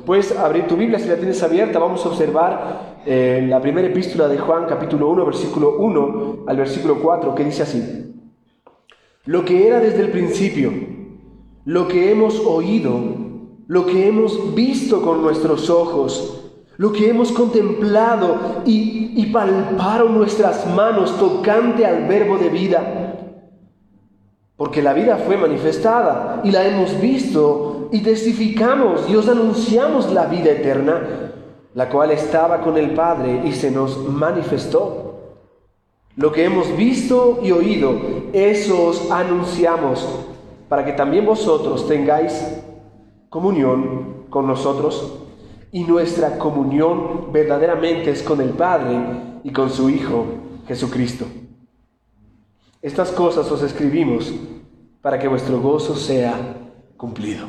Puedes abrir tu Biblia si la tienes abierta. Vamos a observar la primera epístola de Juan, capítulo 1, versículo 1 al versículo 4, que dice así: lo que era desde el principio, lo que hemos oído, lo que hemos visto con nuestros ojos, lo que hemos contemplado y palparon nuestras manos tocante al verbo de vida. Porque la vida fue manifestada y la hemos visto y testificamos y os anunciamos la vida eterna, la cual estaba con el Padre y se nos manifestó. Lo que hemos visto y oído, eso os anunciamos, para que también vosotros tengáis comunión con nosotros. Y nuestra comunión verdaderamente es con el Padre y con su Hijo Jesucristo. Estas cosas os escribimos para que vuestro gozo sea cumplido.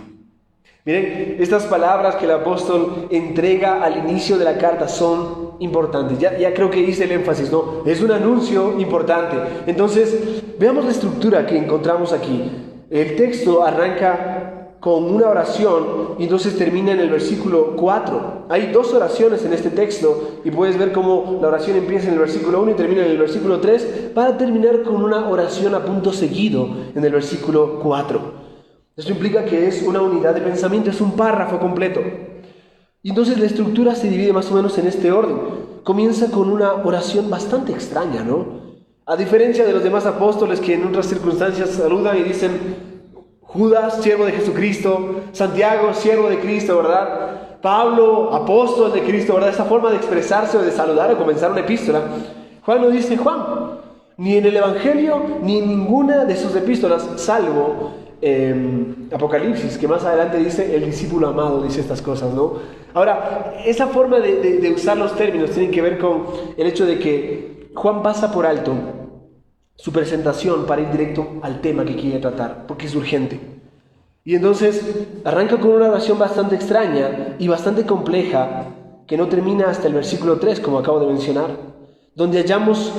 Miren, estas palabras que el apóstol entrega al inicio de la carta son importantes. Ya creo que hice el énfasis, ¿no? Es un anuncio importante. Entonces, veamos la estructura que encontramos aquí. El texto arranca con una oración y entonces termina en el versículo 4. Hay dos oraciones en este texto y puedes ver cómo la oración empieza en el versículo 1 y termina en el versículo 3 para terminar con una oración a punto seguido en el versículo 4. Esto implica que es una unidad de pensamiento, es un párrafo completo. Y entonces la estructura se divide más o menos en este orden. Comienza con una oración bastante extraña, ¿no? A diferencia de los demás apóstoles que en otras circunstancias saludan y dicen: Judas, siervo de Jesucristo; Santiago, siervo de Cristo, ¿verdad? Pablo, apóstol de Cristo, ¿verdad? Esa forma de expresarse o de saludar o comenzar una epístola. Juan no dice Juan, ni en el Evangelio, ni en ninguna de sus epístolas, salvo Apocalipsis, que más adelante dice el discípulo amado, dice estas cosas, ¿no? Ahora, esa forma de usar los términos tiene que ver con el hecho de que Juan pasa por alto su presentación para ir directo al tema que quiere tratar, porque es urgente. Y entonces arranca con una oración bastante extraña y bastante compleja, que no termina hasta el versículo 3, como acabo de mencionar, donde hallamos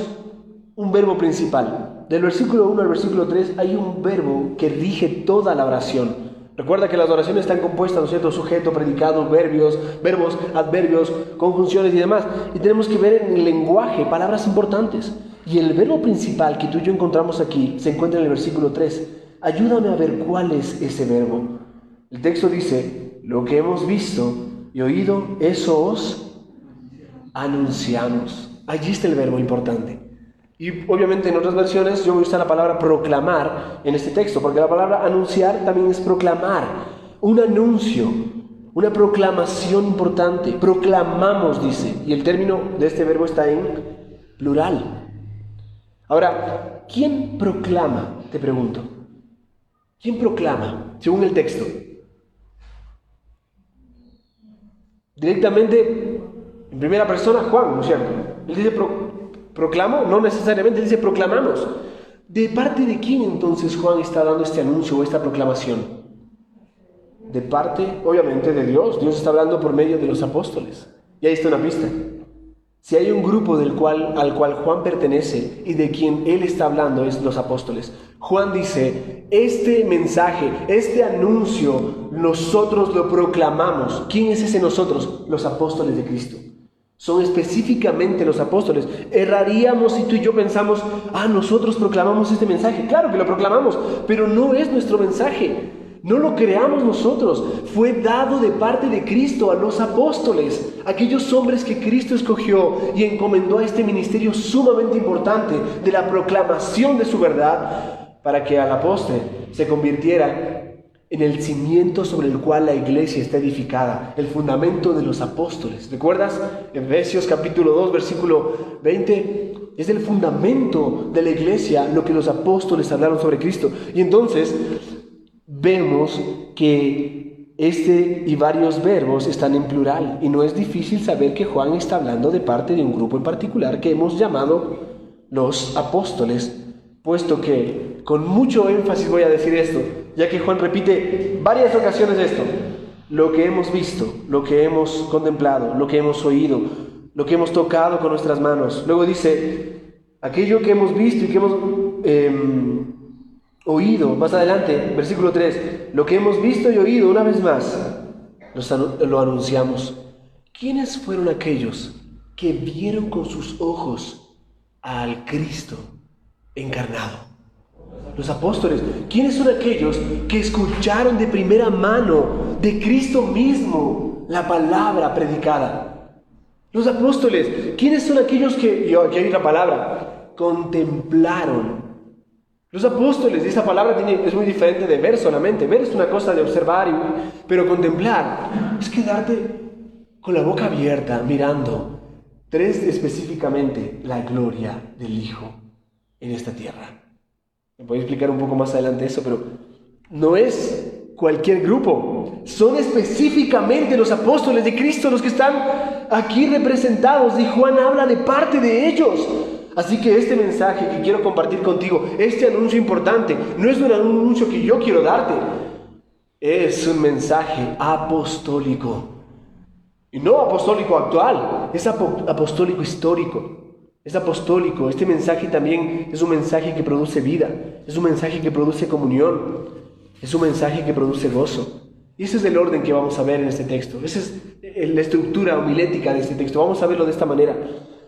un verbo principal. Del versículo 1 al versículo 3 hay un verbo que rige toda la oración. Recuerda que las oraciones están compuestas, ¿no es cierto? Sujeto, predicado, verbos, adverbios, conjunciones y demás. Y tenemos que ver en el lenguaje palabras importantes. Y el verbo principal que tú y yo encontramos aquí se encuentra en el versículo 3. Ayúdame a ver cuál es ese verbo. El texto dice: lo que hemos visto y oído, eso os anunciamos. Allí está el verbo importante. Y obviamente en otras versiones yo voy a usar la palabra proclamar en este texto, porque la palabra anunciar también es proclamar. Un anuncio, una proclamación importante. Proclamamos, dice. Y el término de este verbo está en plural. Ahora, ¿quién proclama? Te pregunto. ¿Quién proclama? Según el texto. Directamente, en primera persona, Juan, ¿no es cierto? Él dice proclamo, no necesariamente dice proclamamos. ¿De parte de quién entonces Juan está dando este anuncio o esta proclamación? De parte, obviamente, de Dios. Dios está hablando por medio de los apóstoles. Y ahí está una pista. Si hay un grupo al cual Juan pertenece y de quien él está hablando es los apóstoles. Juan dice: este mensaje, este anuncio, nosotros lo proclamamos. ¿Quién es ese nosotros? Los apóstoles de Cristo. Son específicamente los apóstoles. Erraríamos si tú y yo pensamos: nosotros proclamamos este mensaje. Claro que lo proclamamos, pero no es nuestro mensaje. No lo creamos nosotros, fue dado de parte de Cristo a los apóstoles, aquellos hombres que Cristo escogió y encomendó a este ministerio sumamente importante de la proclamación de su verdad, para que a la postre se convirtiera en el cimiento sobre el cual la iglesia está edificada, el fundamento de los apóstoles. ¿Recuerdas? Efesios capítulo 2, versículo 20, es el fundamento de la iglesia lo que los apóstoles hablaron sobre Cristo. Y entonces vemos que este y varios verbos están en plural y no es difícil saber que Juan está hablando de parte de un grupo en particular que hemos llamado los apóstoles, puesto que con mucho énfasis voy a decir esto, ya que Juan repite varias ocasiones esto: lo que hemos visto, lo que hemos contemplado, lo que hemos oído, lo que hemos tocado con nuestras manos. Luego dice: aquello que hemos visto y que hemos oído. Más adelante, versículo 3, lo que hemos visto y oído, una vez más. lo anunciamos. ¿Quiénes fueron aquellos que vieron con sus ojos al Cristo encarnado? Los apóstoles. ¿Quiénes son aquellos que escucharon de primera mano de Cristo mismo la palabra predicada? Los apóstoles. ¿Quiénes son aquellos que, aquí hay otra palabra, contemplaron? Los apóstoles. Y esa palabra es muy diferente de ver solamente. Ver es una cosa de observar, pero contemplar es quedarte con la boca abierta mirando. 3 específicamente, la gloria del Hijo en esta tierra. Me voy a explicar un poco más adelante eso, pero no es cualquier grupo. Son específicamente los apóstoles de Cristo los que están aquí representados, y Juan habla de parte de ellos. Así que este mensaje que quiero compartir contigo, este anuncio importante, no es un anuncio que yo quiero darte, es un mensaje apostólico. Y no apostólico actual, es apostólico histórico. Es apostólico. Este mensaje también es un mensaje que produce vida, es un mensaje que produce comunión, es un mensaje que produce gozo. Y ese es el orden que vamos a ver en este texto. Esa es la estructura homilética de este texto. Vamos a verlo de esta manera.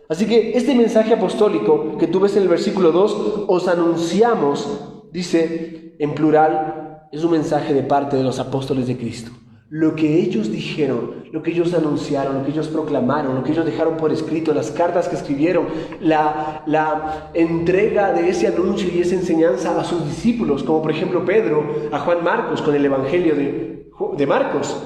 Así que este mensaje apostólico que tú ves en el versículo 2, os anunciamos, dice en plural, es un mensaje de parte de los apóstoles de Cristo. Lo que ellos dijeron, lo que ellos anunciaron, lo que ellos proclamaron, lo que ellos dejaron por escrito, las cartas que escribieron, la entrega de ese anuncio y esa enseñanza a sus discípulos, como por ejemplo Pedro a Juan Marcos con el Evangelio de Marcos,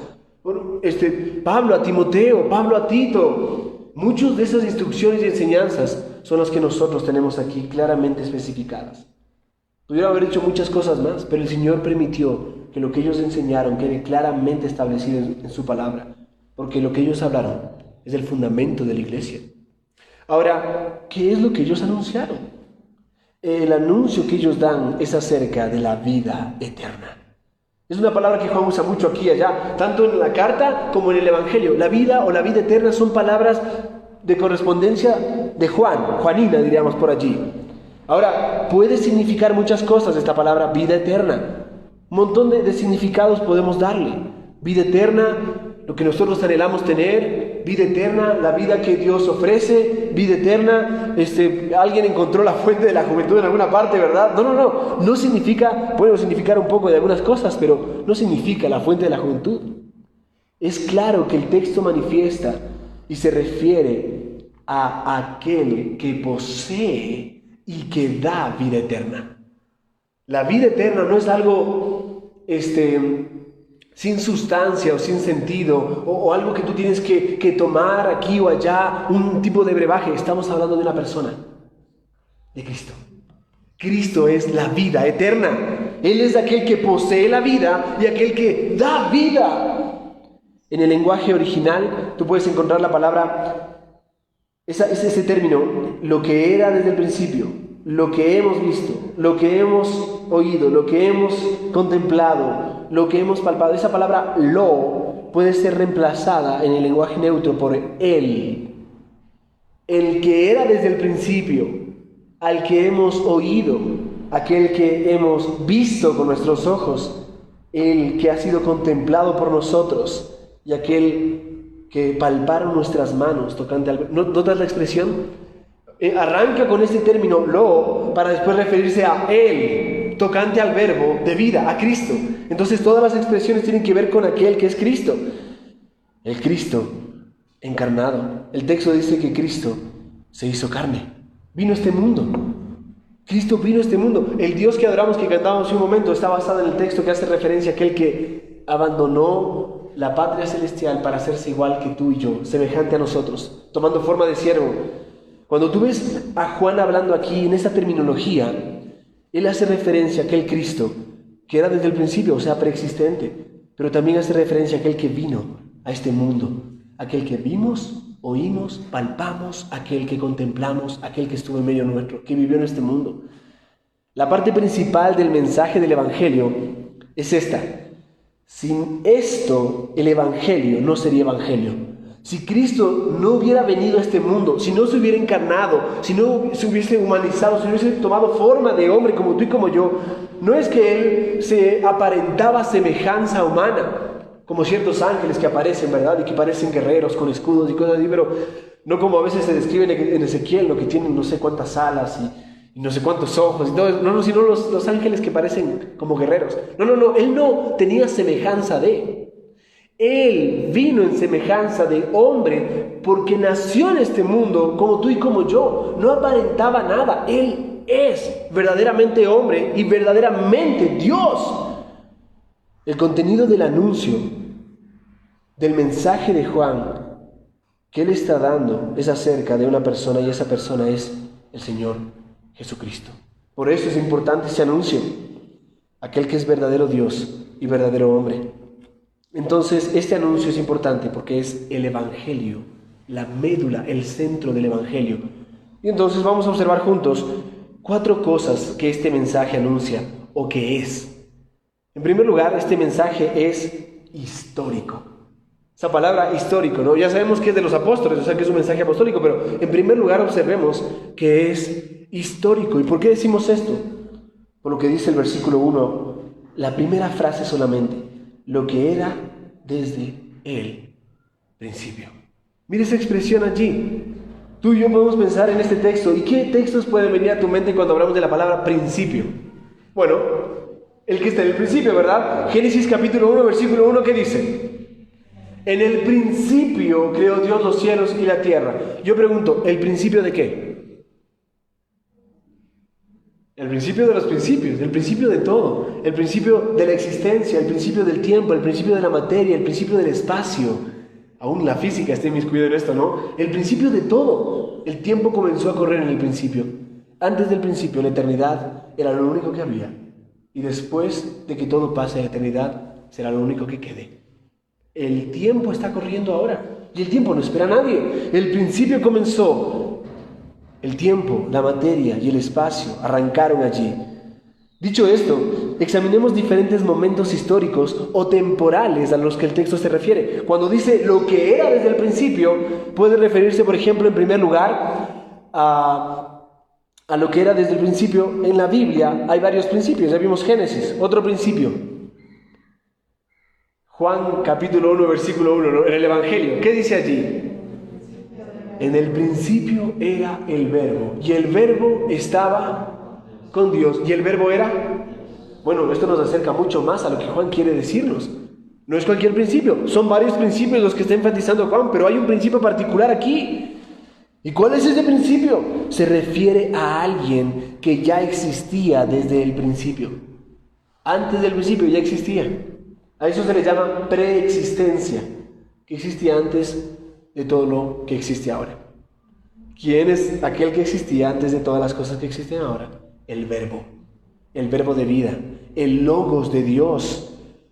Pablo a Timoteo, Pablo a Tito. Muchas de esas instrucciones y enseñanzas son las que nosotros tenemos aquí claramente especificadas. Pudieron haber hecho muchas cosas más, pero el Señor permitió que lo que ellos enseñaron quede claramente establecido en su palabra, porque lo que ellos hablaron es el fundamento de la iglesia. Ahora, ¿qué es lo que ellos anunciaron? El anuncio que ellos dan es acerca de la vida eterna. Es una palabra que Juan usa mucho aquí y allá, tanto en la carta como en el Evangelio. La vida o la vida eterna son palabras de correspondencia de Juanina diríamos por allí. Ahora, puede significar muchas cosas esta palabra vida eterna. Un montón de significados podemos darle. Vida eterna, lo que nosotros anhelamos tener. Vida eterna, la vida que Dios ofrece. Vida eterna, alguien encontró la fuente de la juventud en alguna parte, ¿verdad? No significa, puede significar un poco de algunas cosas, pero no significa la fuente de la juventud. Es claro que el texto manifiesta y se refiere a aquel que posee y que da vida eterna. La vida eterna no es algo sin sustancia o sin sentido o algo que tú tienes que tomar aquí o allá, un tipo de brebaje. Estamos hablando de una persona, de Cristo. Cristo es la vida eterna. Él es aquel que posee la vida y aquel que da vida. En el lenguaje original tú puedes encontrar la palabra, ese término, lo que era desde el principio, lo que hemos visto, lo que hemos oído, lo que hemos contemplado, lo que hemos palpado. Esa palabra lo puede ser reemplazada en el lenguaje neutro por él. El que era desde el principio, al que hemos oído, aquel que hemos visto con nuestros ojos, el que ha sido contemplado por nosotros y aquel que palparon nuestras manos tocante al... ¿Notas la expresión? Arranca con este término lo para después referirse a él, tocante al verbo de vida, a Cristo. Entonces todas las expresiones tienen que ver con aquel que es Cristo, el Cristo encarnado. El texto dice que Cristo se hizo carne, vino a este mundo. Cristo vino a este mundo. El Dios que adoramos, que cantamos hace un momento, está basado en el texto que hace referencia a aquel que abandonó la patria celestial para hacerse igual que tú y yo, semejante a nosotros, tomando forma de siervo. Cuando tú ves a Juan hablando aquí en esta terminología, él hace referencia a aquel Cristo que era desde el principio, o sea, preexistente, pero también hace referencia a aquel que vino a este mundo, aquel que vimos, oímos, palpamos, aquel que contemplamos, aquel que estuvo en medio nuestro, que vivió en este mundo. La parte principal del mensaje del Evangelio es esta. Sin esto, el Evangelio no sería Evangelio. Si Cristo no hubiera venido a este mundo, si no se hubiera encarnado, si no se hubiese humanizado, si no hubiese tomado forma de hombre como tú y como yo, no es que Él se aparentaba semejanza humana. como ciertos ángeles que aparecen, ¿verdad? Y que parecen guerreros con escudos y cosas así, pero no como a veces se describe en Ezequiel, lo que tienen no sé cuántas alas y no sé cuántos ojos y todo eso. No, sino los ángeles que parecen como guerreros. No, él no tenía semejanza de. Él vino en semejanza de hombre porque nació en este mundo como tú y como yo. No aparentaba nada. Él es verdaderamente hombre y verdaderamente Dios. El contenido del anuncio, del mensaje de Juan que él está dando es acerca de una persona y esa persona es el Señor Jesucristo. Por eso es importante ese anuncio, aquel que es verdadero Dios y verdadero hombre. Entonces, este anuncio es importante porque es el Evangelio, la médula, el centro del Evangelio. Y entonces vamos a observar juntos 4 cosas que este mensaje anuncia o que es. En primer lugar, este mensaje es histórico. Esa palabra histórico, ¿no? Ya sabemos que es de los apóstoles, o sea que es un mensaje apostólico, pero en primer lugar observemos que es histórico. ¿Y por qué decimos esto? Por lo que dice el versículo 1, la primera frase solamente, lo que era desde el principio. Mira esa expresión allí. Tú y yo podemos pensar en este texto. ¿Y qué textos pueden venir a tu mente cuando hablamos de la palabra principio? Bueno, el que está en el principio, ¿verdad? Génesis capítulo 1, versículo 1, ¿qué dice? En el principio creó Dios los cielos y la tierra. Yo pregunto, ¿el principio de qué? El principio de los principios, el principio de todo, el principio de la existencia, el principio del tiempo, el principio de la materia, el principio del espacio. Aún la física está inmiscuida en esto, ¿no? El principio de todo. El tiempo comenzó a correr en el principio. Antes del principio, la eternidad era lo único que había. Y después de que todo pase a la eternidad, será lo único que quede. El tiempo está corriendo ahora. Y el tiempo no espera a nadie. El principio comenzó. El tiempo, la materia y el espacio arrancaron allí. Dicho esto, examinemos diferentes momentos históricos o temporales a los que el texto se refiere. Cuando dice lo que era desde el principio, puede referirse, por ejemplo, en primer lugar, a lo que era desde el principio. En la Biblia hay varios principios. Ya vimos Génesis, otro principio. Juan capítulo 1, versículo 1, ¿no? En el Evangelio. ¿Qué dice allí? En el principio era el Verbo, y el Verbo estaba con Dios, y el Verbo era... Bueno, esto nos acerca mucho más a lo que Juan quiere decirnos. No es cualquier principio, son varios principios los que está enfatizando Juan, pero hay un principio particular aquí. ¿Y cuál es ese principio? Se refiere a alguien que ya existía desde el principio. Antes del principio ya existía. A eso se le llama preexistencia, que existía antes de todo lo que existe ahora. ¿Quién es aquel que existía antes de todas las cosas que existen ahora? El Verbo de vida, el Logos de Dios.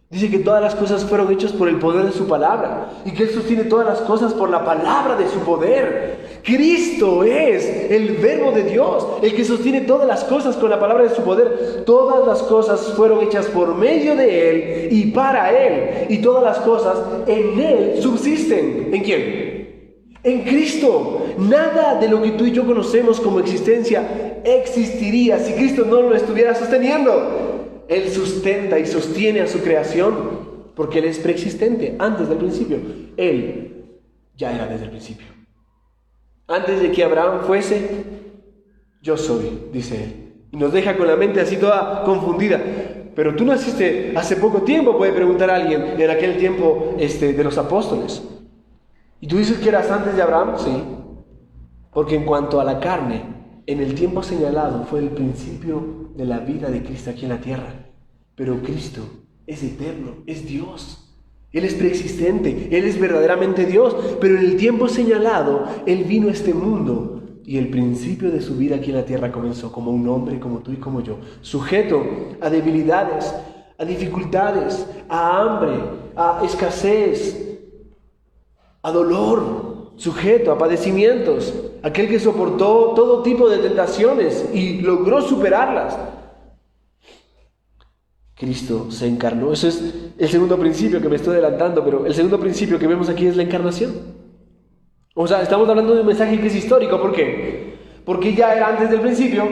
Dice que todas las cosas fueron hechas por el poder de su palabra y que Él sostiene todas las cosas por la palabra de su poder. Cristo es el Verbo de Dios, el que sostiene todas las cosas con la palabra de su poder. Todas las cosas fueron hechas por medio de Él y para Él, y todas las cosas en Él subsisten. ¿En quién? En Cristo. Nada de lo que tú y yo conocemos como existencia existiría si Cristo no lo estuviera sosteniendo. Él sustenta y sostiene a su creación porque Él es preexistente antes del principio. Él ya era desde el principio. Antes de que Abraham fuese, yo soy, dice Él. Y nos deja con la mente así toda confundida. Pero tú naciste hace poco tiempo, puede preguntar a alguien, en aquel tiempo de los apóstoles. ¿Y tú dices que eras antes de Abraham? Sí. Porque en cuanto a la carne, en el tiempo señalado fue el principio de la vida de Cristo aquí en la tierra. Pero Cristo es eterno, es Dios. Él es preexistente, Él es verdaderamente Dios. Pero en el tiempo señalado, Él vino a este mundo. Y el principio de su vida aquí en la tierra comenzó como un hombre, como tú y como yo. Sujeto a debilidades, a dificultades, a hambre, a escasez, a dolor. Sujeto a padecimientos, aquel que soportó todo tipo de tentaciones y logró superarlas. Cristo se encarnó. Eso es el segundo principio que me estoy adelantando, pero el segundo principio que vemos aquí es la encarnación. O sea, estamos hablando de un mensaje que es histórico. ¿Por qué? Porque ya era antes del principio,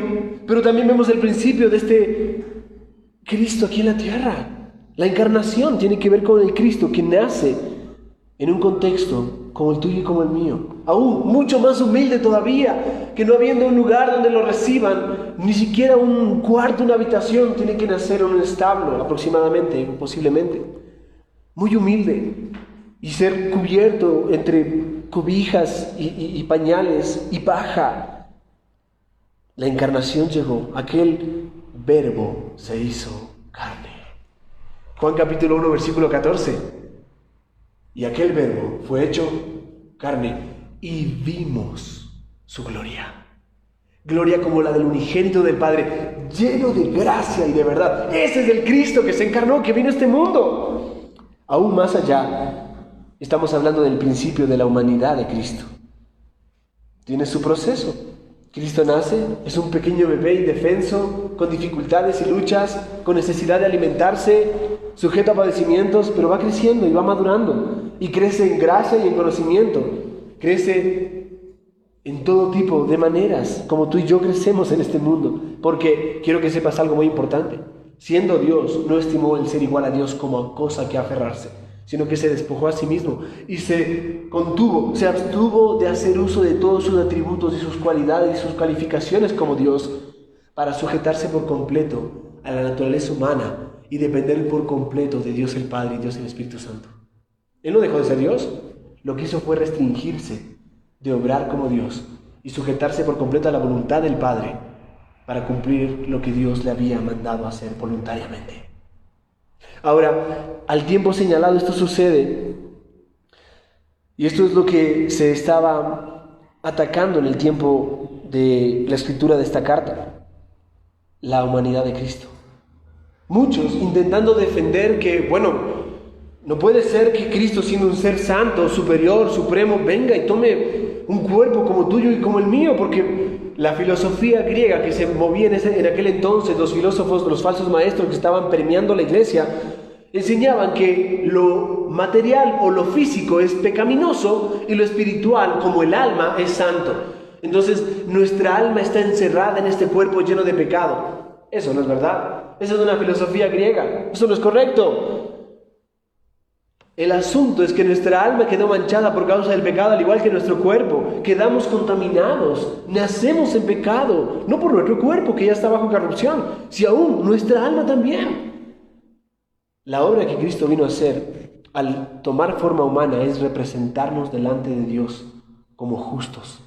pero también vemos el principio de este Cristo aquí en la tierra. La encarnación tiene que ver con el Cristo que nace en un contexto como el tuyo y como el mío, aún mucho más humilde todavía, que no habiendo un lugar donde lo reciban, ni siquiera un cuarto, una habitación, tiene que nacer en un establo aproximadamente, posiblemente, muy humilde, y ser cubierto entre cobijas y pañales y paja. La encarnación llegó, aquel verbo se hizo carne. Juan capítulo 1, versículo 14. Y aquel verbo fue hecho carne y vimos su gloria. Gloria como la del unigénito del Padre, lleno de gracia y de verdad. Ese es el Cristo que se encarnó, que vino a este mundo. Aún más allá, estamos hablando del principio de la humanidad de Cristo. Tiene su proceso. Cristo nace, es un pequeño bebé indefenso, con dificultades y luchas, con necesidad de alimentarse, sujeto a padecimientos, pero va creciendo y va madurando, y crece en gracia y en conocimiento, crece en todo tipo de maneras, como tú y yo crecemos en este mundo, porque quiero que sepas algo muy importante. Siendo Dios, no estimó el ser igual a Dios como cosa que aferrarse, sino que se despojó a sí mismo y se contuvo, se abstuvo de hacer uso de todos sus atributos y sus cualidades y sus calificaciones como Dios, para sujetarse por completo a la naturaleza humana y depender por completo de Dios el Padre y Dios el Espíritu Santo. Él no dejó de ser Dios, lo que hizo fue restringirse de obrar como Dios y sujetarse por completo a la voluntad del Padre para cumplir lo que Dios le había mandado hacer voluntariamente. Ahora, al tiempo señalado esto sucede, y esto es lo que se estaba atacando en el tiempo de la escritura de esta carta, la humanidad de Cristo. Muchos intentando defender que, no puede ser que Cristo, siendo un ser santo, superior, supremo, venga y tome un cuerpo como tuyo y como el mío, porque la filosofía griega que se movía en aquel entonces, los filósofos, los falsos maestros que estaban permeando la iglesia, enseñaban que lo material o lo físico es pecaminoso y lo espiritual, como el alma, es santo. Entonces, nuestra alma está encerrada en este cuerpo lleno de pecado. Eso no es verdad. Esa es una filosofía griega. Eso no es correcto. El asunto es que nuestra alma quedó manchada por causa del pecado, al igual que nuestro cuerpo. Quedamos contaminados, nacemos en pecado, no por nuestro cuerpo que ya está bajo corrupción, sino aún nuestra alma también. La obra que Cristo vino a hacer al tomar forma humana es representarnos delante de Dios como justos,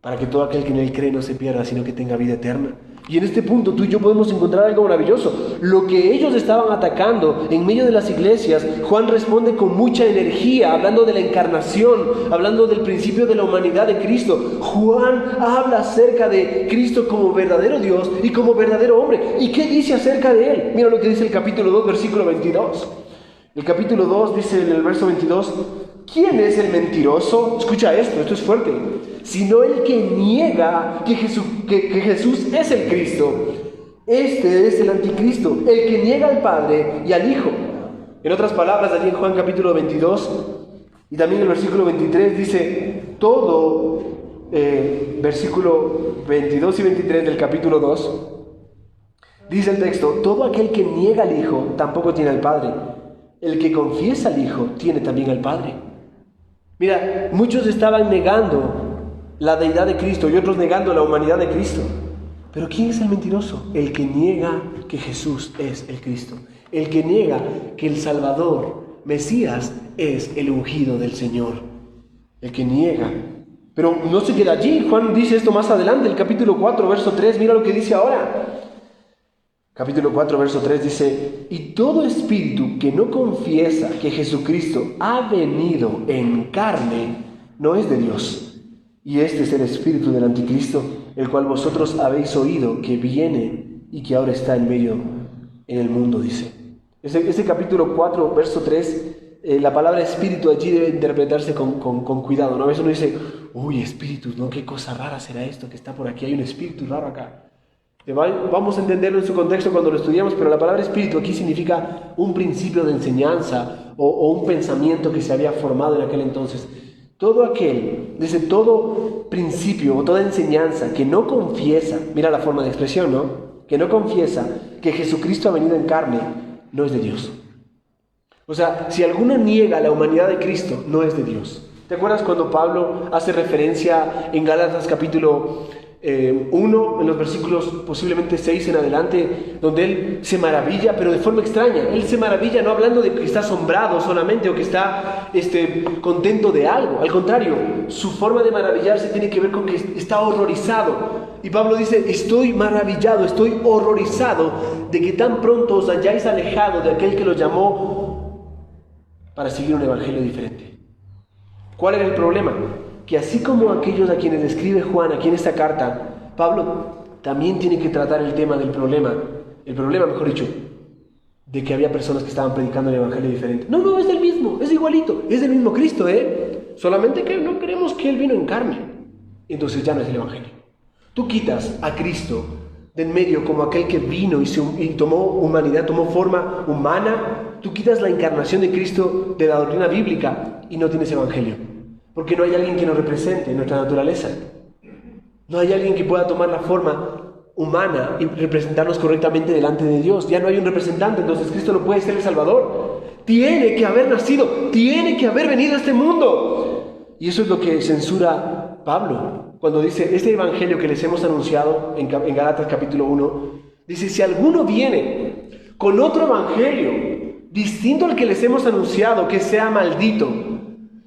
para que todo aquel que en Él cree no se pierda, sino que tenga vida eterna. Y en este punto tú y yo podemos encontrar algo maravilloso. Lo que ellos estaban atacando en medio de las iglesias, Juan responde con mucha energía, hablando de la encarnación, hablando del principio de la humanidad de Cristo. Juan habla acerca de Cristo como verdadero Dios y como verdadero hombre. ¿Y qué dice acerca de Él? Mira lo que dice el capítulo 2, versículo 22. El capítulo 2 dice en el verso 22, ¿quién es el mentiroso? Escucha esto es fuerte. Sino el que niega que Jesús es el Cristo. Este es el anticristo, el que niega al Padre y al Hijo. En otras palabras, allí en Juan capítulo 22 y también en el versículo 23 dice todo, versículo 22 y 23 del capítulo 2, dice el texto, todo aquel que niega al Hijo tampoco tiene al Padre. El que confiesa al Hijo tiene también al Padre. Mira, muchos estaban negando la deidad de Cristo y otros negando la humanidad de Cristo. Pero ¿quién es el mentiroso? El que niega que Jesús es el Cristo. El que niega que el Salvador, Mesías, es el ungido del Señor. El que niega. Pero no se queda allí. Juan dice esto más adelante, el capítulo 4, verso 3. Mira lo que dice ahora. Capítulo 4, verso 3 dice, y todo espíritu que no confiesa que Jesucristo ha venido en carne, no es de Dios. Y este es el espíritu del anticristo, el cual vosotros habéis oído que viene y que ahora está en medio en el mundo, dice. Este capítulo 4, verso 3, la palabra espíritu allí debe interpretarse con cuidado, ¿no? A veces uno dice, uy, espíritus, ¿no? Qué cosa rara será esto que está por aquí, hay un espíritu raro acá. Vamos a entenderlo en su contexto cuando lo estudiamos, pero la palabra espíritu aquí significa un principio de enseñanza o un pensamiento que se había formado en aquel entonces. Todo principio o toda enseñanza que no confiesa, mira la forma de expresión, ¿no? Que no confiesa que Jesucristo ha venido en carne, no es de Dios. O sea, si alguno niega la humanidad de Cristo, no es de Dios. ¿Te acuerdas cuando Pablo hace referencia en Gálatas capítulo 1, en los versículos posiblemente 6 en adelante, donde él se maravilla, pero de forma extraña? Él se maravilla no hablando de que está asombrado solamente o que está contento de algo. Al contrario, su forma de maravillarse tiene que ver con que está horrorizado. Y Pablo dice, estoy maravillado, estoy horrorizado de que tan pronto os hayáis alejado de aquel que los llamó para seguir un evangelio diferente. ¿Cuál era el problema? Que así como aquellos a quienes escribe Juan aquí en esta carta, Pablo también tiene que tratar el tema del problema, mejor dicho, de que había personas que estaban predicando el evangelio diferente. No, es el mismo, es igualito, es el mismo Cristo, solamente que no creemos que Él vino en carne. Entonces ya no es el evangelio. Tú quitas a Cristo de en medio como aquel que vino y tomó humanidad, tomó forma humana. Tú quitas la encarnación de Cristo de la doctrina bíblica y no tienes evangelio. Porque no hay alguien que nos represente en nuestra naturaleza. No hay alguien que pueda tomar la forma humana y representarnos correctamente delante de Dios. Ya no hay un representante, entonces Cristo no puede ser el Salvador. Tiene que haber nacido, tiene que haber venido a este mundo. Y eso es lo que censura Pablo cuando dice, este evangelio que les hemos anunciado en Gálatas capítulo 1, dice, si alguno viene con otro evangelio distinto al que les hemos anunciado, que sea maldito.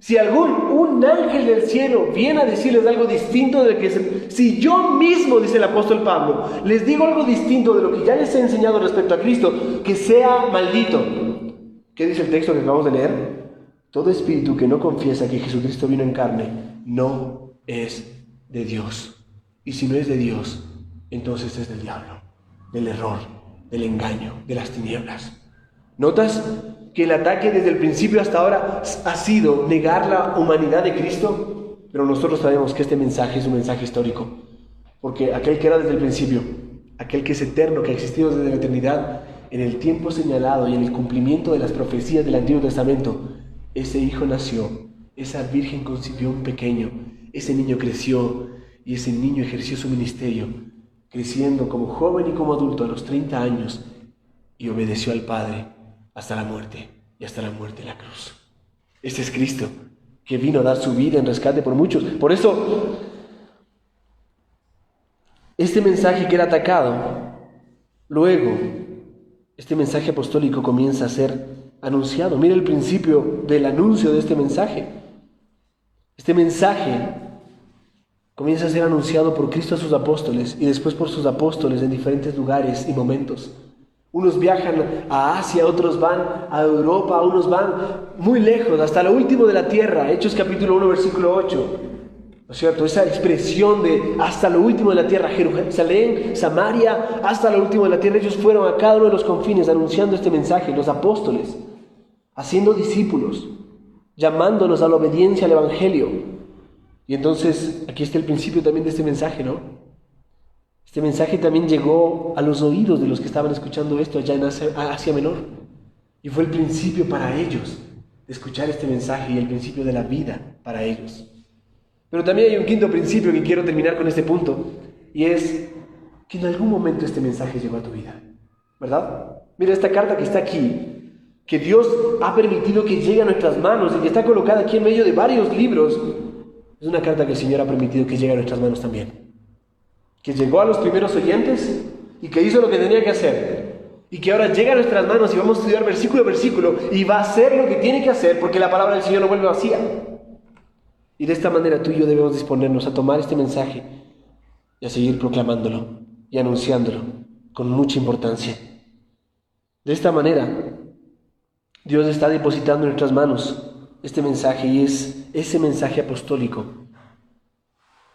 Si un ángel del cielo viene a decirles algo distinto de lo que si yo mismo, dice el apóstol Pablo, les digo algo distinto de lo que ya les he enseñado respecto a Cristo, que sea maldito. ¿Qué dice el texto que acabamos de leer? Todo espíritu que no confiesa que Jesucristo vino en carne no es de Dios. Y si no es de Dios, entonces es del diablo, del error, del engaño, de las tinieblas. ¿Notas que el ataque desde el principio hasta ahora ha sido negar la humanidad de Cristo? Pero nosotros sabemos que este mensaje es un mensaje histórico, porque aquel que era desde el principio, aquel que es eterno, que ha existido desde la eternidad, en el tiempo señalado y en el cumplimiento de las profecías del Antiguo Testamento, ese hijo nació, esa virgen concibió un pequeño, ese niño creció y ese niño ejerció su ministerio, creciendo como joven y como adulto a los 30 años y obedeció al Padre hasta la muerte y hasta la muerte en la cruz. Este es Cristo, que vino a dar su vida en rescate por muchos. Por eso, este mensaje que era atacado, luego, este mensaje apostólico comienza a ser anunciado. Mira el principio del anuncio de este mensaje. Este mensaje comienza a ser anunciado por Cristo a sus apóstoles y después por sus apóstoles en diferentes lugares y momentos. Unos viajan a Asia, otros van a Europa, unos van muy lejos, hasta lo último de la tierra. Hechos capítulo 1, versículo 8. ¿No es cierto? Esa expresión de hasta lo último de la tierra, Jerusalén, Samaria, hasta lo último de la tierra. Ellos fueron a cada uno de los confines anunciando este mensaje, los apóstoles, haciendo discípulos, llamándolos a la obediencia al Evangelio. Y entonces, aquí está el principio también de este mensaje, ¿no? Este mensaje también llegó a los oídos de los que estaban escuchando esto allá en Asia Menor. Y fue el principio para ellos de escuchar este mensaje y el principio de la vida para ellos. Pero también hay un quinto principio que quiero terminar con este punto, y es que en algún momento este mensaje llegó a tu vida, ¿verdad? Mira esta carta que está aquí, que Dios ha permitido que llegue a nuestras manos y que está colocada aquí en medio de varios libros. Es una carta que el Señor ha permitido que llegue a nuestras manos también, que llegó a los primeros oyentes y que hizo lo que tenía que hacer, y que ahora llega a nuestras manos y vamos a estudiar versículo a versículo y va a hacer lo que tiene que hacer, porque la palabra del Señor no vuelve vacía. Y de esta manera tú y yo debemos disponernos a tomar este mensaje y a seguir proclamándolo y anunciándolo con mucha importancia. De esta manera, Dios está depositando en nuestras manos este mensaje, y es ese mensaje apostólico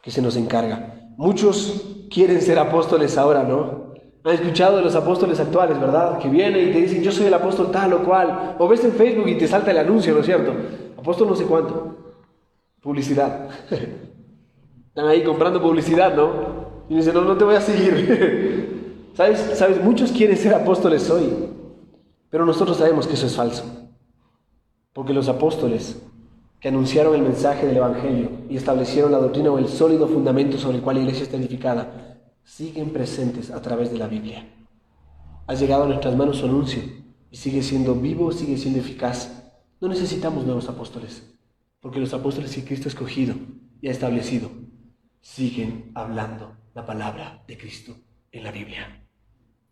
que se nos encarga. Muchos quieren ser apóstoles ahora, ¿no? Han escuchado de los apóstoles actuales, ¿verdad? Que vienen y te dicen, yo soy el apóstol tal o cual. O ves en Facebook y te salta el anuncio, ¿no es cierto? Apóstol no sé cuánto. Publicidad. Están ahí comprando publicidad, ¿no? Y me dicen, no te voy a seguir. ¿Sabes? Muchos quieren ser apóstoles hoy, pero nosotros sabemos que eso es falso. Porque los apóstoles que anunciaron el mensaje del Evangelio y establecieron la doctrina o el sólido fundamento sobre el cual la iglesia está edificada, siguen presentes a través de la Biblia. Ha llegado a nuestras manos su anuncio y sigue siendo vivo, sigue siendo eficaz. No necesitamos nuevos apóstoles, porque los apóstoles que Cristo ha escogido y ha establecido siguen hablando la palabra de Cristo en la Biblia.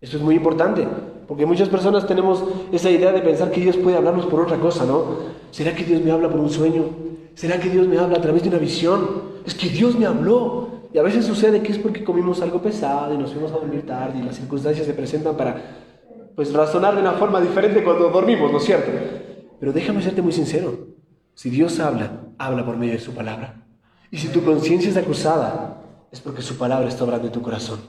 Esto es muy importante, porque muchas personas tenemos esa idea de pensar que Dios puede hablarnos por otra cosa, ¿no? ¿Será que Dios me habla por un sueño? ¿Será que Dios me habla a través de una visión? Es que Dios me habló. Y a veces sucede que es porque comimos algo pesado y nos fuimos a dormir tarde y las circunstancias se presentan para, pues, razonar de una forma diferente cuando dormimos, ¿no es cierto? Pero déjame serte muy sincero. Si Dios habla, habla por medio de su palabra. Y si tu conciencia es acusada, es porque su palabra está obrando en tu corazón.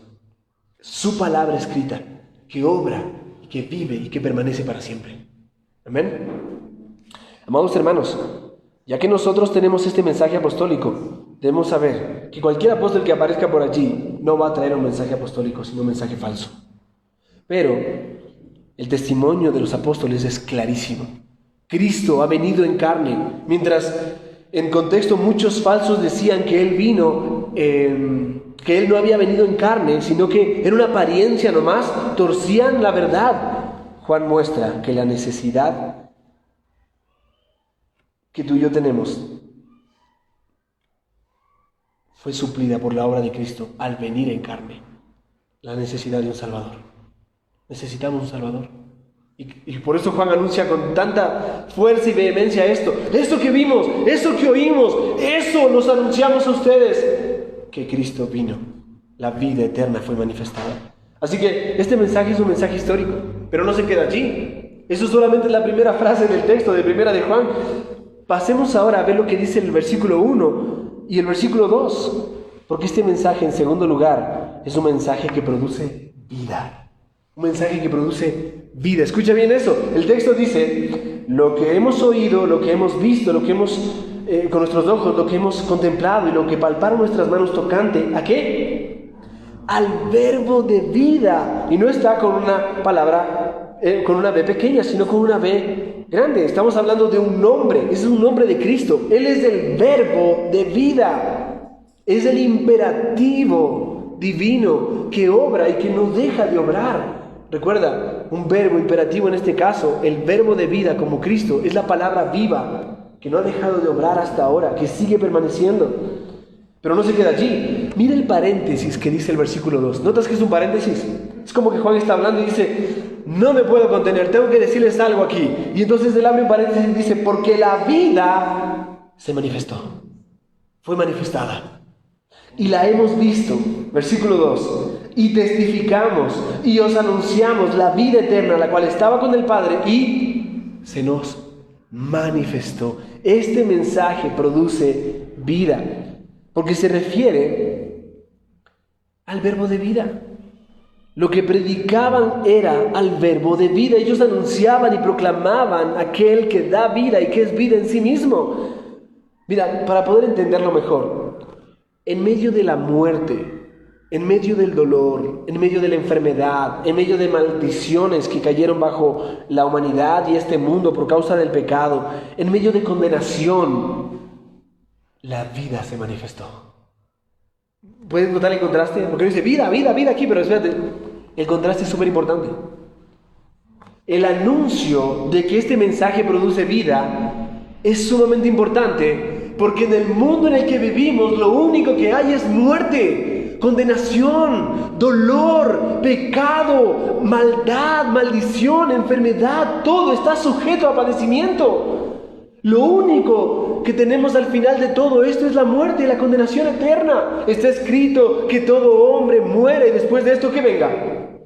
Su palabra escrita, que obra, y que vive y que permanece para siempre. Amén. Amados hermanos, ya que nosotros tenemos este mensaje apostólico, debemos saber que cualquier apóstol que aparezca por allí no va a traer un mensaje apostólico, sino un mensaje falso. Pero el testimonio de los apóstoles es clarísimo. Cristo ha venido en carne, mientras en contexto muchos falsos decían que Él vino, que Él no había venido en carne, sino que era una apariencia nomás, torcían la verdad. Juan muestra que la necesidad que tú y yo tenemos fue suplida por la obra de Cristo al venir en carne. La necesidad de un Salvador. Necesitamos un Salvador. Y por eso Juan anuncia con tanta fuerza y vehemencia esto. Esto que vimos, esto que oímos, eso nos anunciamos a ustedes. Que Cristo vino. La vida eterna fue manifestada. Así que este mensaje es un mensaje histórico, pero no se queda allí. Eso solamente es la primera frase del texto de primera de Juan. Pasemos ahora a ver lo que dice el versículo 1 y el versículo 2. Porque este mensaje, en segundo lugar, es un mensaje que produce vida. Un mensaje que produce vida. Escucha bien eso. El texto dice, lo que hemos oído, lo que hemos visto, lo que hemos con nuestros ojos, lo que hemos contemplado y lo que palparon nuestras manos tocante, ¿a qué? Al verbo de vida. Y no está con una palabra, con una B pequeña, sino con una B grande. Estamos hablando de un nombre. Ese es un nombre de Cristo. Él es el verbo de vida. Es el imperativo divino que obra y que no deja de obrar. Recuerda, un verbo imperativo en este caso, el verbo de vida como Cristo, es la palabra viva, que no ha dejado de obrar hasta ahora, que sigue permaneciendo. Pero no se queda allí. Mira el paréntesis que dice el versículo 2. ¿Notas que es un paréntesis? Es como que Juan está hablando y dice, no me puedo contener, tengo que decirles algo aquí. Y entonces él abre un paréntesis y dice, porque la vida se manifestó, fue manifestada. Y la hemos visto, versículo 2, y testificamos y os anunciamos la vida eterna, la cual estaba con el Padre y se nos manifestó. Este mensaje produce vida, porque se refiere al verbo de vida. Lo que predicaban era al verbo de vida. Ellos anunciaban y proclamaban aquel que da vida y que es vida en sí mismo. Mira, para poder entenderlo mejor, en medio de la muerte, en medio del dolor, en medio de la enfermedad, en medio de maldiciones que cayeron bajo la humanidad y este mundo por causa del pecado, en medio de condenación, la vida se manifestó. ¿Puedes notar el contraste? Porque dice vida, vida, vida aquí, pero espérate, el contraste es súper importante. El anuncio de que este mensaje produce vida es sumamente importante, porque en el mundo en el que vivimos lo único que hay es muerte, condenación, dolor, pecado, maldad, maldición, enfermedad, todo está sujeto a padecimiento. Lo único que tenemos al final de todo esto es la muerte y la condenación eterna. Está escrito que todo hombre muere y después de esto, ¿qué venga?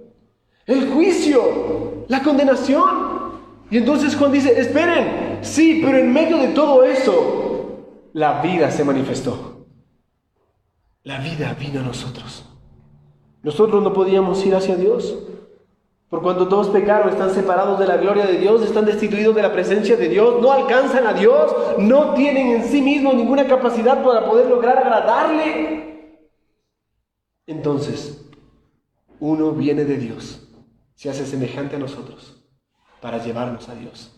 El juicio, la condenación. Y entonces Juan dice, esperen, sí, pero en medio de todo eso, la vida se manifestó. La vida vino a nosotros. Nosotros no podíamos ir hacia Dios. Por cuanto todos pecaron, están separados de la gloria de Dios, están destituidos de la presencia de Dios, no alcanzan a Dios, no tienen en sí mismos ninguna capacidad para poder lograr agradarle. Entonces, uno viene de Dios, se hace semejante a nosotros para llevarnos a Dios.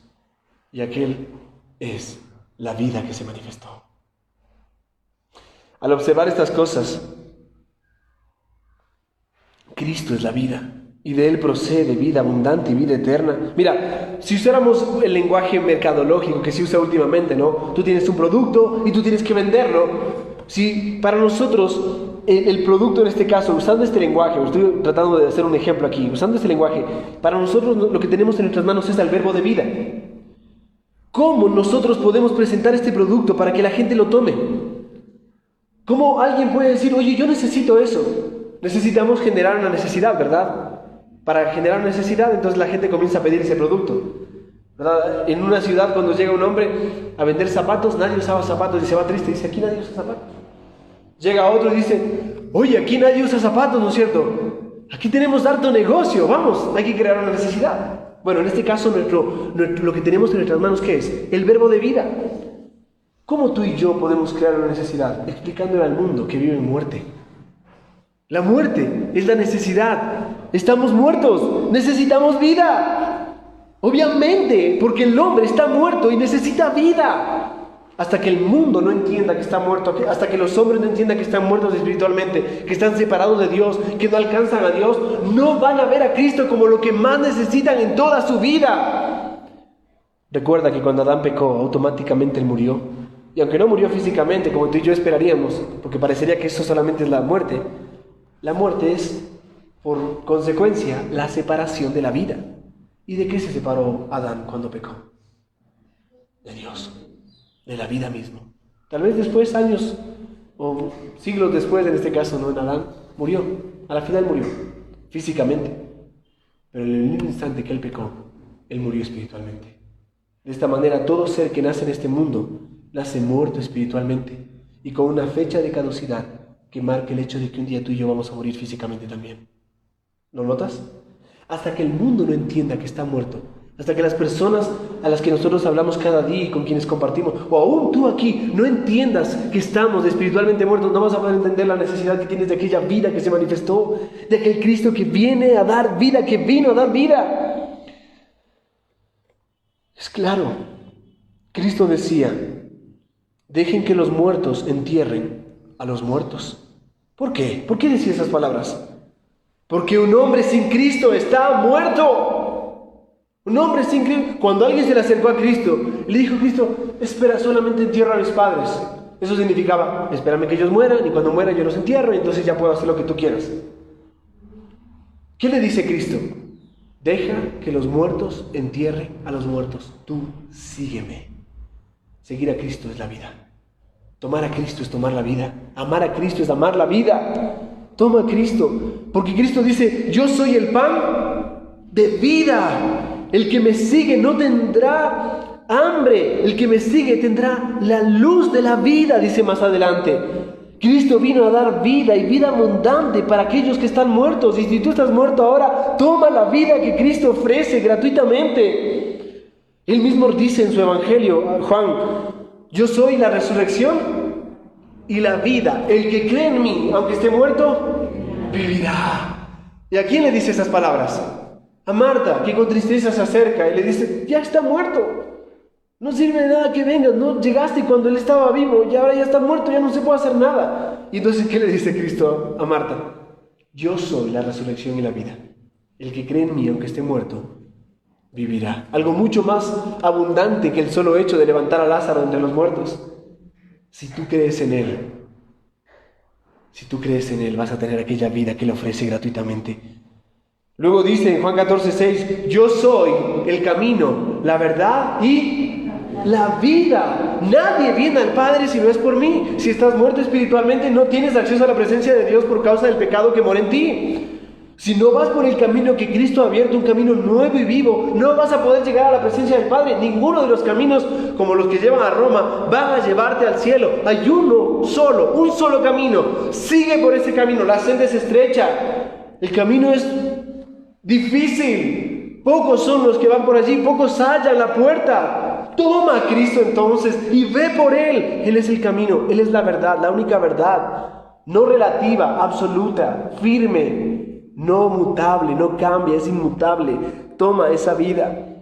Y aquel es la vida que se manifestó. Al observar estas cosas, Cristo es la vida. y de él procede vida abundante y vida eterna. Mira, si usáramos el lenguaje mercadológico que se usa últimamente, ¿no? Tú tienes un producto y tú tienes que venderlo. Si para nosotros el producto en este caso, usando este lenguaje, estoy tratando de hacer un ejemplo aquí, usando este lenguaje, para nosotros lo que tenemos en nuestras manos es el verbo de vida. ¿Cómo nosotros podemos presentar este producto para que la gente lo tome? ¿Cómo alguien puede decir, oye, yo necesito eso? Necesitamos generar una necesidad, ¿verdad? Para generar una necesidad, entonces la gente comienza a pedir ese producto, ¿verdad? En una ciudad, cuando llega un hombre a vender zapatos, nadie usaba zapatos y se va triste, dice, aquí nadie usa zapatos. Llega otro y dice, oye, aquí nadie usa zapatos, ¿no es cierto? Aquí tenemos harto negocio, vamos, hay que crear una necesidad. Bueno, en este caso, lo que tenemos en nuestras manos, ¿qué es? El verbo de vida. ¿Cómo tú y yo podemos crear una necesidad? Explicándole al mundo que vive en muerte. La muerte es la necesidad. Estamos muertos, necesitamos vida. Obviamente, porque el hombre está muerto y necesita vida. Hasta que el mundo no entienda que está muerto, hasta que los hombres no entiendan que están muertos espiritualmente, que están separados de Dios, que no alcanzan a Dios, no van a ver a Cristo como lo que más necesitan en toda su vida. Recuerda que cuando Adán pecó, automáticamente él murió. Y aunque no murió físicamente, como tú y yo esperaríamos, porque parecería que eso solamente es la muerte es, por consecuencia, la separación de la vida. ¿Y de qué se separó Adán cuando pecó? De Dios, de la vida misma. Tal vez después, años o siglos después, en este caso, no en Adán, murió. A la final murió, físicamente. Pero en el mismo instante que él pecó, él murió espiritualmente. De esta manera, todo ser que nace en este mundo nace muerto espiritualmente y con una fecha de caducidad que marca el hecho de que un día tú y yo vamos a morir físicamente también. ¿Lo notas? Hasta que el mundo no entienda que está muerto, hasta que las personas a las que nosotros hablamos cada día y con quienes compartimos, o aún tú aquí, no entiendas que estamos espiritualmente muertos, no vas a poder entender la necesidad que tienes de aquella vida que se manifestó, de aquel Cristo que viene a dar vida, que vino a dar vida. Es claro, Cristo decía, dejen que los muertos entierren a los muertos. ¿Por qué? ¿Por qué decía esas palabras? Porque un hombre sin Cristo está muerto. Un hombre sin Cristo. Cuando alguien se le acercó a Cristo, le dijo a Cristo, espera, solamente entierra a mis padres. Eso significaba, espérame que ellos mueran y cuando mueran yo los entierro y entonces ya puedo hacer lo que tú quieras. ¿Qué le dice Cristo? Deja que los muertos entierren a los muertos. Tú sígueme. Seguir a Cristo es la vida. Tomar a Cristo es tomar la vida. Amar a Cristo es amar la vida. Toma a Cristo, porque Cristo dice, yo soy el pan de vida. El que me sigue no tendrá hambre. El que me sigue tendrá la luz de la vida, dice más adelante. Cristo vino a dar vida y vida abundante para aquellos que están muertos. Y si tú estás muerto ahora, toma la vida que Cristo ofrece gratuitamente. Él mismo dice en su evangelio, Juan, yo soy la resurrección y la vida. El que cree en mí, aunque esté muerto, vivirá. ¿Y a quién le dice esas palabras? A Marta, que con tristeza se acerca y le dice, ya está muerto. No sirve de nada que vengas, no llegaste cuando él estaba vivo y ahora ya está muerto, ya no se puede hacer nada. Y entonces, ¿qué le dice Cristo a Marta? Yo soy la resurrección y la vida. El que cree en mí, aunque esté muerto, vivirá. Algo mucho más abundante que el solo hecho de levantar a Lázaro entre los muertos. Si tú crees en Él, vas a tener aquella vida que le ofrece gratuitamente. Luego dice en Juan 14:6, yo soy el camino, la verdad y la vida. Nadie viene al Padre si no es por mí. Si estás muerto espiritualmente, no tienes acceso a la presencia de Dios por causa del pecado que mora en ti. Si no vas por el camino que Cristo ha abierto, un camino nuevo y vivo, no vas a poder llegar a la presencia del Padre. Ninguno de los caminos, como los que llevan a Roma, van a llevarte al cielo. Hay uno solo, un solo camino. Sigue por ese camino. La senda es estrecha. El camino es difícil. Pocos son los que van por allí, pocos hallan la puerta. Toma a Cristo entonces y ve por Él. Él es el camino, Él es la verdad, la única verdad. No relativa, absoluta, firme. No mutable, no cambia, es inmutable. Toma esa vida.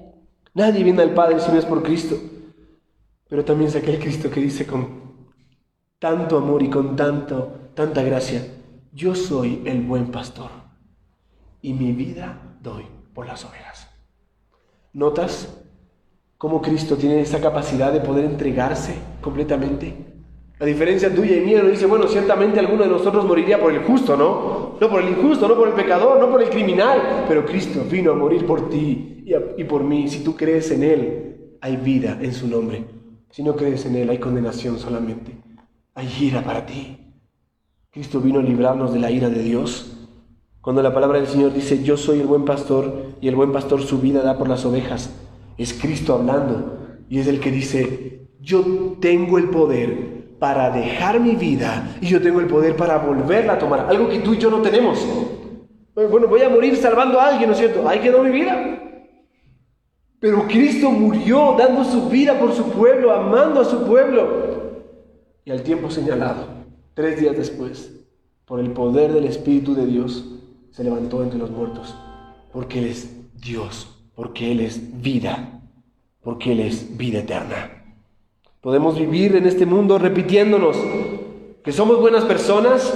Nadie viene al Padre si no es por Cristo. Pero también es aquel Cristo que dice con tanto amor y con tanta gracia, yo soy el buen pastor. y mi vida doy por las ovejas. ¿Notas cómo Cristo tiene esa capacidad de poder entregarse completamente? A diferencia tuya y mía, no dice, bueno, ciertamente alguno de nosotros moriría por el justo, ¿no? No por el injusto, no por el pecador, no por el criminal. Pero Cristo vino a morir por ti y por mí. Si tú crees en Él, hay vida en su nombre. Si no crees en Él, hay condenación solamente. Hay ira para ti. Cristo vino a librarnos de la ira de Dios. Cuando la palabra del Señor dice, yo soy el buen pastor y el buen pastor su vida da por las ovejas, es Cristo hablando. Y es el que dice, yo tengo el poder para dejar mi vida y yo tengo el poder para volverla a tomar, algo que tú y yo no tenemos. Bueno, voy a morir salvando a alguien, ¿no es cierto? Ahí quedó mi vida. Pero Cristo murió dando su vida por su pueblo, amando a su pueblo. Y al tiempo señalado, 3 días después, por el poder del Espíritu de Dios, se levantó entre los muertos, porque Él es Dios, porque Él es vida, porque Él es vida eterna. Podemos vivir en este mundo repitiéndonos que somos buenas personas.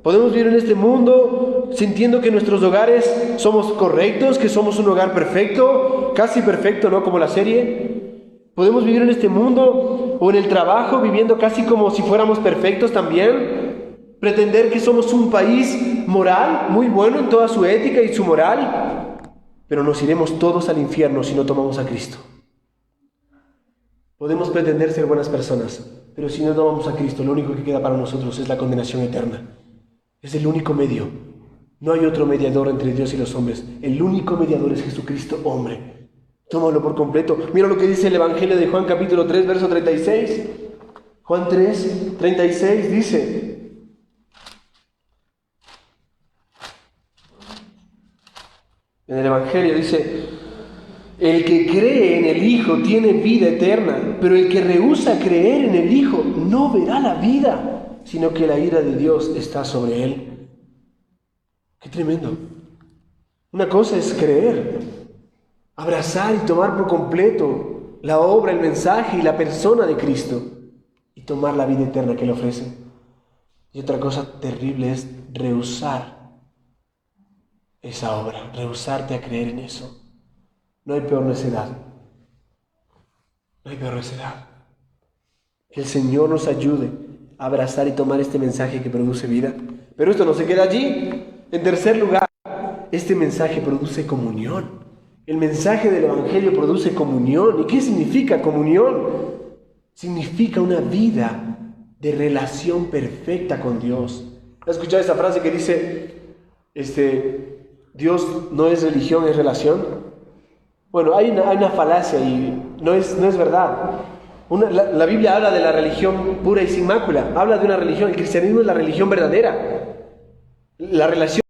Podemos vivir en este mundo sintiendo que en nuestros hogares somos correctos, que somos un hogar perfecto, casi perfecto, ¿no? Como la serie. Podemos vivir en este mundo o en el trabajo viviendo casi como si fuéramos perfectos también. Pretender que somos un país moral, muy bueno en toda su ética y su moral. Pero nos iremos todos al infierno si no tomamos a Cristo. Podemos pretender ser buenas personas, pero si no tomamos a Cristo, lo único que queda para nosotros es la condenación eterna. Es el único medio. No hay otro mediador entre Dios y los hombres. El único mediador es Jesucristo, hombre. Tómalo por completo. Mira lo que dice el Evangelio de Juan capítulo 3, verso 36. Juan 3, 36 dice: en el Evangelio dice: el que cree en el Hijo tiene vida eterna, pero el que rehúsa creer en el Hijo no verá la vida, sino que la ira de Dios está sobre él. ¡Qué tremendo! Una cosa es creer, abrazar y tomar por completo la obra, el mensaje y la persona de Cristo, y tomar la vida eterna que Él ofrece. Y otra cosa terrible es rehusar esa obra, rehusarte a creer en eso. No hay peor necedad. No hay peor necedad. Que el Señor nos ayude a abrazar y tomar este mensaje que produce vida. Pero esto no se queda allí. En tercer lugar, este mensaje produce comunión. El mensaje del Evangelio produce comunión. ¿Y qué significa comunión? Significa una vida de relación perfecta con Dios. ¿Has escuchado esa frase que dice, Dios no es religión, es relación? Bueno, hay una falacia y no es verdad. La Biblia habla de la religión pura y sin mácula. Habla de una religión, el cristianismo es la religión verdadera. La relación